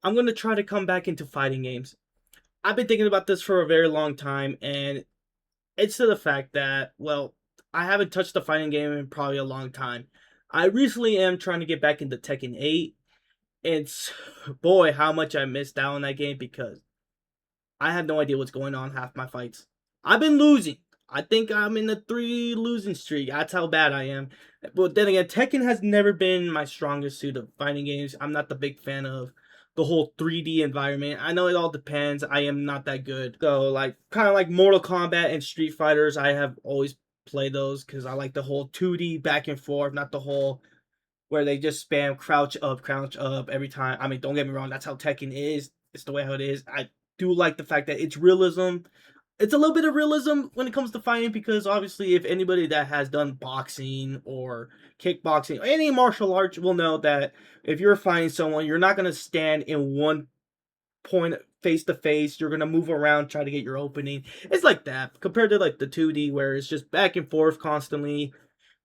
I'm gonna try to come back into fighting games. I've been thinking about this for a very long time, and it's to the fact that, well, I haven't touched a fighting game in probably a long time. I recently am trying to get back into Tekken 8. It's boy, how much I missed out on that game because I have no idea what's going on half my fights. I've been losing. I think I'm in a 3 losing streak. That's how bad I am. But then again, Tekken has never been my strongest suit of fighting games. I'm not the big fan of the whole 3D environment. I know it all depends. I am not that good. So like kind of like Mortal Kombat and Street Fighters, I have always played those because I like the whole 2D back and forth, not the whole where they just spam crouch up every time. I mean, don't get me wrong, that's how Tekken is. It's the way how it is. I do like the fact that it's realism. It's a little bit of realism when it comes to fighting because obviously, if anybody that has done boxing or kickboxing or any martial arts will know that if you're fighting someone, you're not gonna stand in one point face to face. You're gonna move around, try to get your opening. It's like that compared to like the 2D where it's just back and forth constantly.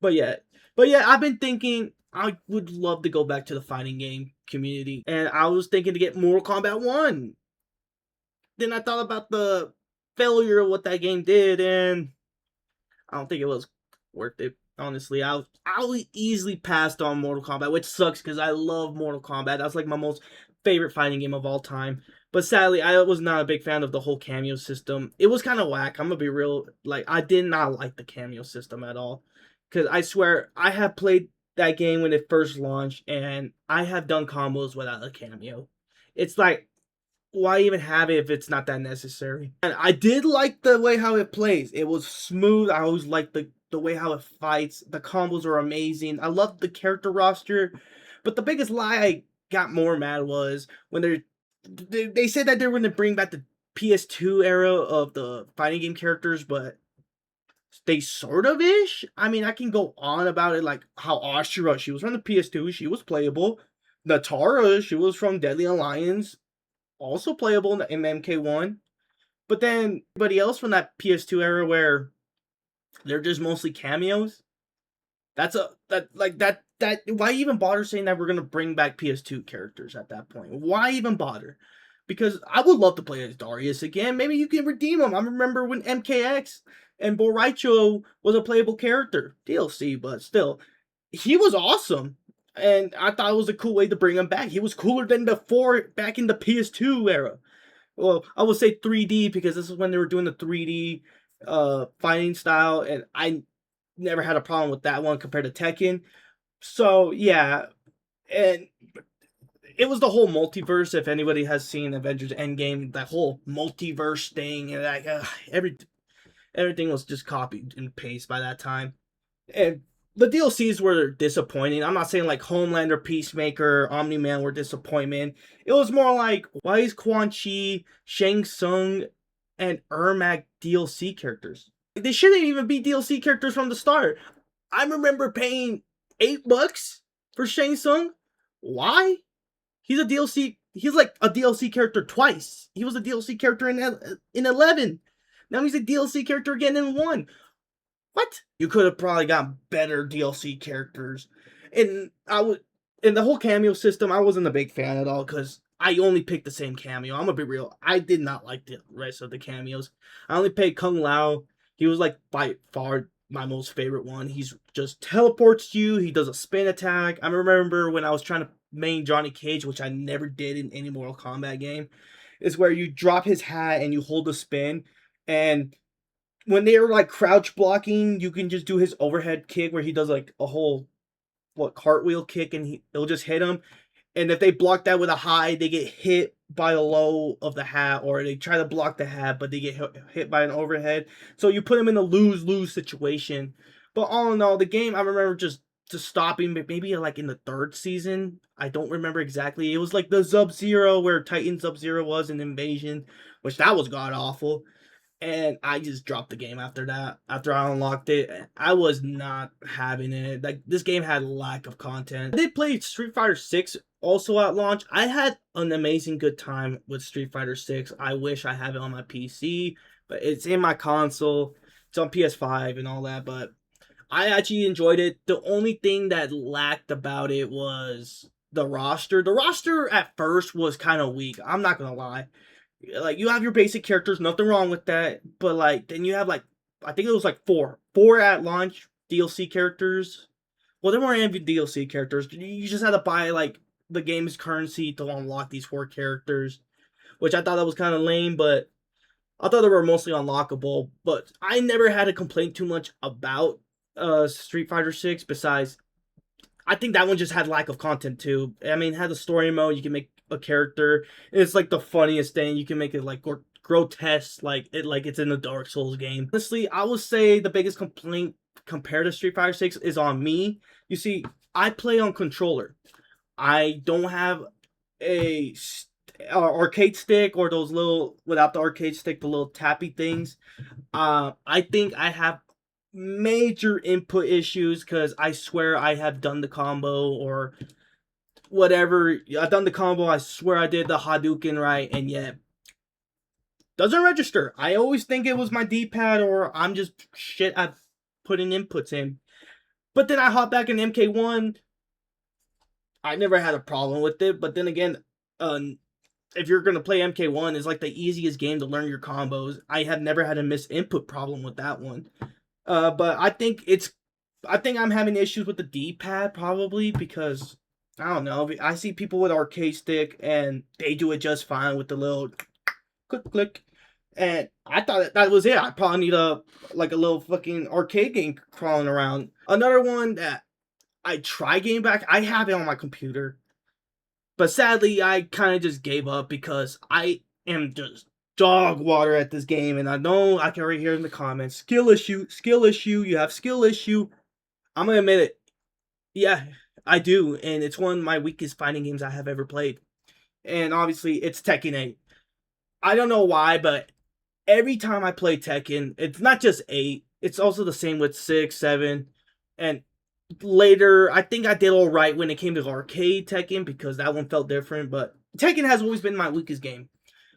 But yeah, but yeah, I've been thinking I would love to go back to the fighting game community, and I was thinking to get Mortal Kombat 1. Then I thought about the failure of what that game did, and I don't think it was worth it. Honestly, I'll easily passed on Mortal Kombat, which sucks because I love Mortal Kombat. That's like my most favorite fighting game of all time. But sadly, I was not a big fan of the whole cameo system. It was kind of whack. I'm gonna be real. Like I did not like the cameo system at all. Because I swear I have played that game when it first launched, and I have done combos without a cameo. It's like why even have it if it's not that necessary? And I did like the way how it plays. It was smooth. I always liked the way how it fights. The combos are amazing. I love the character roster. But the biggest lie I got more mad was when they said that they were going to bring back the PS2 era of the fighting game characters, but they sort of ish. I mean, I can go on about it like how Ashura, she was from the PS2, she was playable. Natara, she was from Deadly Alliance, also playable in MK1. But then everybody else from that PS2 era where they're just mostly cameos. That's a that why even bother saying that we're gonna bring back PS2 characters at that point? Why even bother? Because I would love to play as Darius again. Maybe you can redeem him. I remember when MKX and Boraicho was a playable character. DLC, but still. He was awesome. And I thought it was a cool way to bring him back. He was cooler than before back in the PS2 era. Well, I would say 3D because this is when they were doing the 3D fighting style, and I never had a problem with that one compared to Tekken. So yeah, and it was the whole multiverse. If anybody has seen Avengers Endgame, that whole multiverse thing, and like everything was just copied and pasted by that time. And the DLCs were disappointing. I'm not saying like Homelander, Peacemaker, Omni Man were disappointment. It was more like why is Quan Chi, Shang Tsung, and Ermac DLC characters? They shouldn't even be DLC characters from the start. I remember paying $8 for Shang Tsung. Why? He's a DLC. He's like a DLC character twice. He was a DLC character in 11. Now he's a DLC character again in 1. What? You could have probably got better DLC characters. And I would and the whole cameo system, I wasn't a big fan at all because I only picked the same cameo. I'm gonna be real. I did not like the rest of the cameos. I only picked Kung Lao. He was like by far my most favorite one. He's just teleports you. He does a spin attack. I remember when I was trying to main Johnny Cage, which I never did in any Mortal Kombat game, is where you drop his hat and you hold the spin, and when they're like crouch blocking, you can just do his overhead kick where he does like a whole cartwheel kick and it'll just hit him. And if they block that with a high, they get hit by the low of the hat, or they try to block the hat, but they get hit by an overhead. So you put them in a lose-lose situation. But all in all, the game I remember just stopping maybe like in the 3rd season. I don't remember exactly. It was like the Sub-Zero where Titan Sub-Zero was in Invasion, which that was god awful, and I just dropped the game after that. After I unlocked it, I was not having it. Like this game had lack of content. I did play Street Fighter 6 also at launch. I had an amazing good time with Street Fighter 6. I wish I have it on my PC, but it's in my console. It's on PS5 and all that, but I actually enjoyed it. The only thing that lacked about it was the roster. The roster at first was kind of weak. I'm not gonna lie. Like you have your basic characters, nothing wrong with that. But like then you have like I think it was like four at launch DLC characters. Well, there weren't any DLC characters. You just had to buy like the game's currency to unlock these four characters, which I thought that was kind of lame. But I thought they were mostly unlockable. But I never had a complaint too much about Street Fighter 6. Besides, I think that one just had lack of content too. I mean, it had the story mode. You can make a character. It's like the funniest thing. You can make it like grotesque, like it's in a Dark Souls game. Honestly, I would say the biggest complaint compared to Street Fighter 6 is on me. You see, I play on controller. I don't have a arcade stick or those little without the arcade stick, the little tappy things. I think I have major input issues because I swear I have done the combo or whatever. I've done the combo. I swear I did the Hadouken right, and yet doesn't register. I always think it was my D-pad or I'm just shit at putting inputs in. But then I hop back in MK1. I never had a problem with it. But then again, if you're gonna play MK1, it's like the easiest game to learn your combos. I have never had a miss input problem with that one. But I think I'm having issues with the D-pad probably because I don't know. I see people with arcade stick and they do it just fine with the little click click. And I thought that was it. I probably need a little fucking arcade game crawling around. Another one that I try getting back. I have it on my computer, but sadly I kind of just gave up because I am just dog water at this game, and I know I can already hear in the comments skill issue, skill issue. You have skill issue. I'm gonna admit it. Yeah, I do, and it's one of my weakest fighting games I have ever played. And obviously, it's Tekken 8. I don't know why, but every time I play Tekken, it's not just 8, it's also the same with 6, 7, and later, I think I did all right when it came to arcade Tekken because that one felt different, but Tekken has always been my weakest game.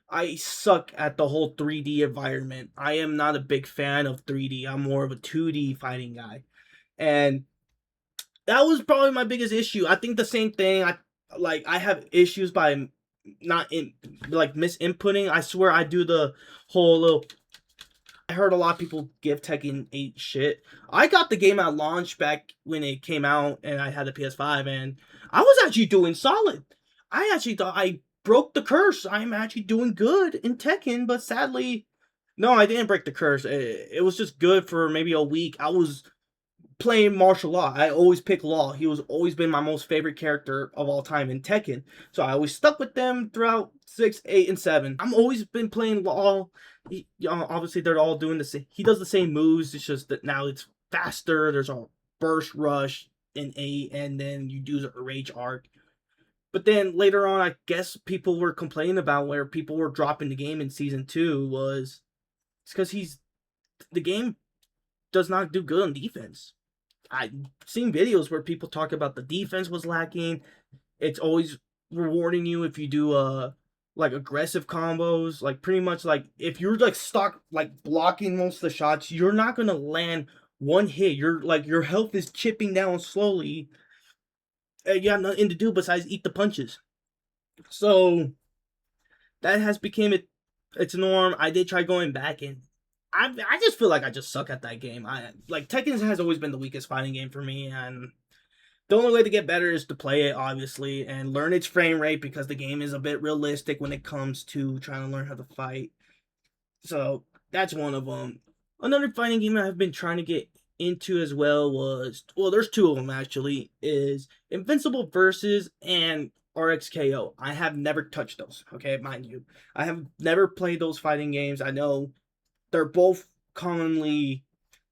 I suck at the whole 3D environment. I am not a big fan of 3D. I'm more of a 2D fighting guy. And that was probably my biggest issue. I think the same thing. I have issues by not in like misinputting. I swear I do the whole little. I heard a lot of people give Tekken 8 shit. I got the game at launch back when it came out, and I had the PS5, and I was actually doing solid. I actually thought I broke the curse. I'm actually doing good in Tekken, but sadly, no, I didn't break the curse. It was just good for maybe a week. I was playing martial law. I always pick Law. He was always been my most favorite character of all time in Tekken. So I always stuck with them throughout 6, 8, and 7. I'm always been playing Law. Obviously, they're all doing the same. He does the same moves. It's just that now it's faster. There's a burst rush in 8, and then you do a rage arc. But then later on, I guess people were complaining about where people were dropping the game in season 2 was it's because the game does not do good on defense. I've seen videos where people talk about the defense was lacking. It's always rewarding you if you do like aggressive combos. Like pretty much like if you're like stuck like blocking most of the shots, you're not gonna land one hit. You're like your health is chipping down slowly. And you have nothing to do besides eat the punches. So that has become its norm. I did try going back and I just feel like I just suck at that game. Tekken has always been the weakest fighting game for me, and the only way to get better is to play it, obviously, and learn its frame rate because the game is a bit realistic when it comes to trying to learn how to fight. So that's one of them. Another fighting game I've been trying to get into as well there's two of them actually, is Invincible Versus and RXKO. I have never touched those, okay, mind you. I have never played those fighting games. I know they're both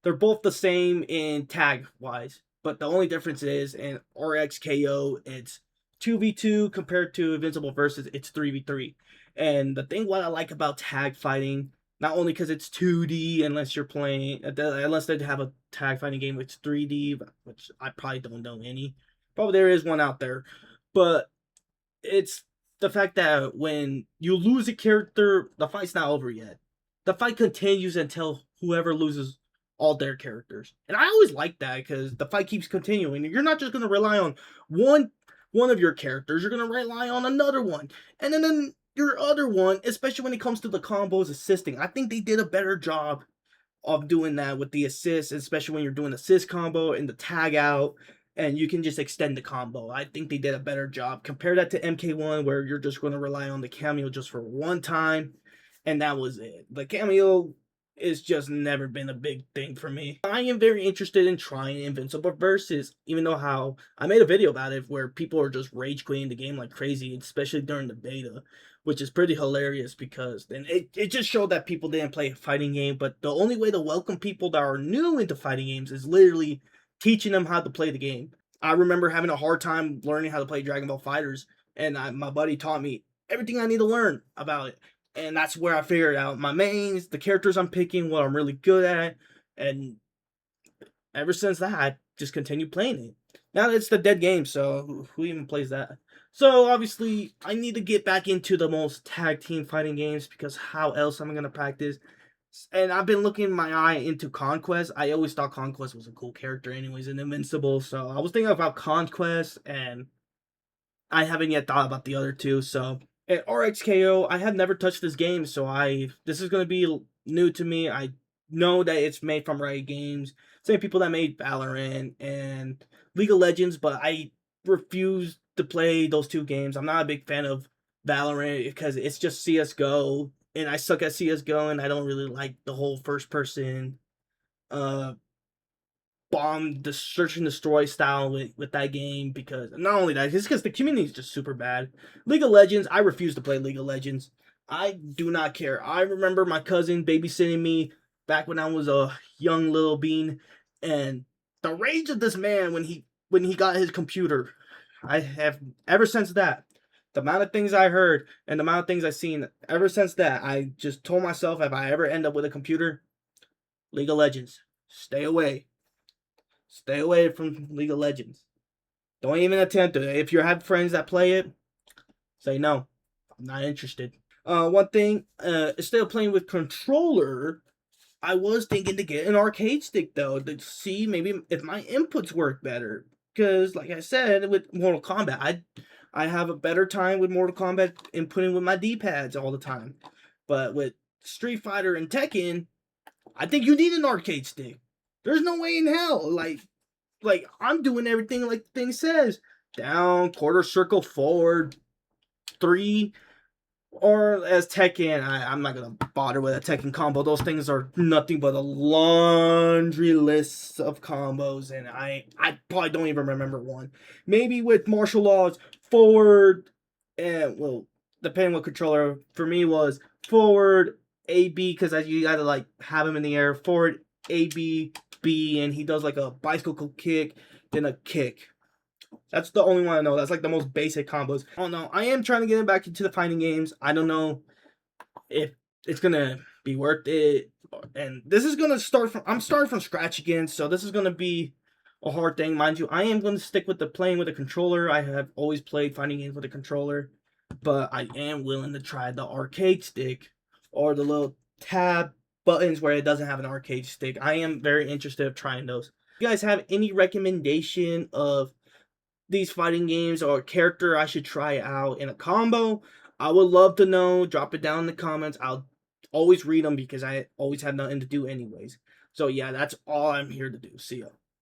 the same in tag wise, but the only difference is in RXKO it's 2v2 compared to Invincible Versus it's 3v3. And the thing what I like about tag fighting, not only because it's 2D unless they have a tag fighting game which 3D, which I probably don't know any. Probably there is one out there, but it's the fact that when you lose a character, the fight's not over yet. The fight continues until whoever loses all their characters. And I always like that because the fight keeps continuing. You're not just going to rely on one one of your characters, you're gonna rely on another one. And then your other one, especially when it comes to the combos assisting, I think they did a better job of doing that with the assist, especially when you're doing assist combo and the tag out, and you can just extend the combo. I think they did a better job. Compare that to MK1, where you're just going to rely on the cameo just for one time, and that was it. The cameo is just never been a big thing for me. I am very interested in trying Invincible Versus, even though how I made a video about it where people are just rage quitting the game like crazy, especially during the beta, which is pretty hilarious because then it just showed that people didn't play a fighting game. But the only way to welcome people that are new into fighting games is literally teaching them how to play the game. I remember having a hard time learning how to play Dragon Ball Fighters, and my buddy taught me everything I need to learn about it. And that's where I figured out my mains, the characters I'm picking, what I'm really good at, and ever since that, I just continued playing it. Now it's the dead game, so who even plays that? So obviously, I need to get back into the most tag team fighting games because how else am I gonna practice? And I've been looking my eye into Conquest. I always thought Conquest was a cool character, anyways, in Invincible. So I was thinking about Conquest, and I haven't yet thought about the other two. So at RXKO, I have never touched this game, so this is gonna be new to me. I know that it's made from Riot Games, same people that made Valorant and League of Legends, but I refuse to play those two games. I'm not a big fan of Valorant because it's just CS:GO, and I suck at CS:GO, and I don't really like the whole first person uh bomb the search and destroy style with that game, because not only that, it's because the community is just super bad. League of Legends, I refuse to play League of Legends. I do not care. I remember my cousin babysitting me back when I was a young little bean, and the rage of this man when he got his computer. I have ever since that, the amount of things I heard and the amount of things I've seen, ever since that, I just told myself if I ever end up with a computer, League of Legends, stay away. Stay away from League of Legends. Don't even attempt it. If you have friends that play it, say no. I'm not interested. One thing, instead of playing with controller, I was thinking to get an arcade stick though to see maybe if my inputs work better. Because, like I said, with Mortal Kombat, I have a better time with Mortal Kombat inputting with my D-pads all the time. But with Street Fighter and Tekken, I think you need an arcade stick. There's no way in hell. Like I'm doing everything like the thing says. Down, quarter circle, forward, 3, or as Tekken. I'm not gonna bother with a Tekken combo. Those things are nothing but a laundry list of combos, and I probably don't even remember one. Maybe with martial laws, forward, and well, depending what controller for me was forward A B, because you gotta like have him in the air, forward A B B, and he does like a bicycle kick, then a kick. That's the only one I know. That's like the most basic combos. I don't know. I am trying to get back into the fighting games. I don't know if it's gonna be worth it. And this is gonna start from I'm starting from scratch again, so this is gonna be a hard thing, mind you. I am gonna stick with the playing with a controller. I have always played fighting games with a controller, but I am willing to try the arcade stick or the little tab buttons where it doesn't have an arcade stick. I am very interested in trying those. If you guys have any recommendation of these fighting games or a character I should try out in a combo, I would love to know. Drop it down in the comments. I'll always read them because I always have nothing to do anyways. So yeah, that's all I'm here to do. See ya.